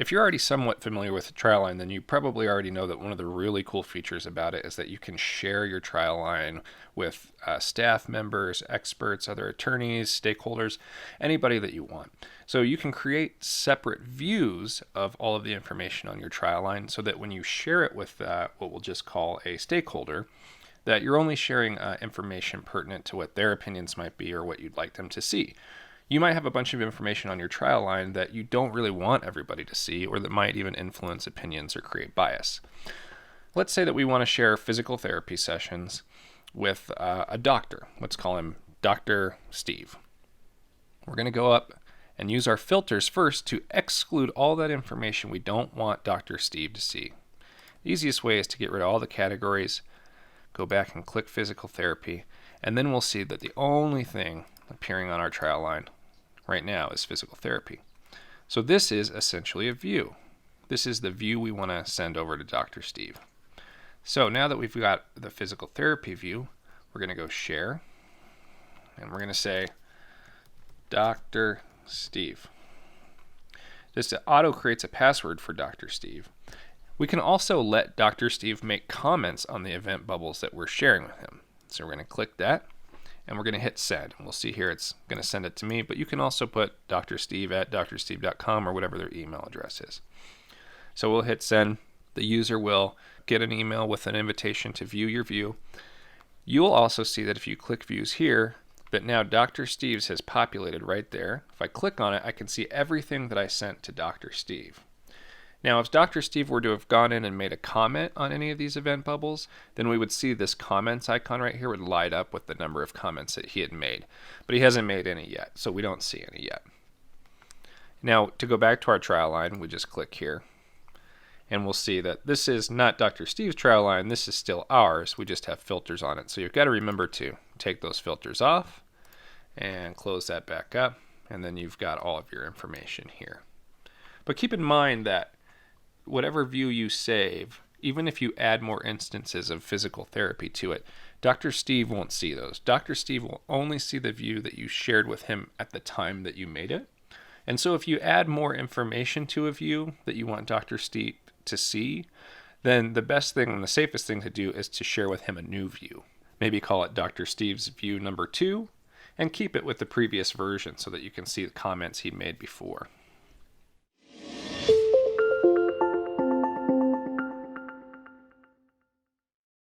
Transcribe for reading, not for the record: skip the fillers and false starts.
If you're already somewhat familiar with TrialLine, then you probably already know that one of the really cool features about it is that you can share your TrialLine with staff members, experts, other attorneys, stakeholders, anybody that you want. So you can create separate views of all of the information on your TrialLine so that when you share it with what we'll just call a stakeholder, that you're only sharing information pertinent to what their opinions might be or what you'd like them to see. You might have a bunch of information on your TrialLine that you don't really want everybody to see, or that might even influence opinions or create bias. Let's say that we want to share physical therapy sessions with a doctor. Let's call him Dr. Steve. We're going to go up and use our filters first to exclude all that information we don't want Dr. Steve to see. The easiest way is to get rid of all the categories, go back and click physical therapy, and then we'll see that the only thing appearing on our TrialLine right now is physical therapy. So this is essentially a view. This is the view we want to send over to Dr. Steve. So now that we've got the physical therapy view, we're going to go share, and we're going to say Dr. Steve. This auto creates a password for Dr. Steve. We can also let Dr. Steve make comments on the event bubbles that we're sharing with him. So we're going to click that, and we're going to hit send. And we'll see here it's going to send it to me, but you can also put drsteve@drsteve.com or whatever their email address is. So we'll hit send. The user will get an email with an invitation to view your view. You'll also see that if you click views here, that now Dr. Steve's has populated right there. If I click on it, I can see everything that I sent to Dr. Steve. Now, if Dr. Steve were to have gone in and made a comment on any of these event bubbles, then we would see this comments icon right here would light up with the number of comments that he had made. But he hasn't made any yet, so we don't see any yet. Now, to go back to our TrialLine, we just click here, and we'll see that this is not Dr. Steve's TrialLine, this is still ours, we just have filters on it. So you've got to remember to take those filters off and close that back up, and then you've got all of your information here. But keep in mind that whatever view you save, even if you add more instances of physical therapy to it, Dr. Steve won't see those. Dr. Steve will only see the view that you shared with him at the time that you made it. And so if you add more information to a view that you want Dr. Steve to see, then the best thing and the safest thing to do is to share with him a new view. Maybe call it Dr. Steve's view number 2 and keep it with the previous version so that you can see the comments he made before.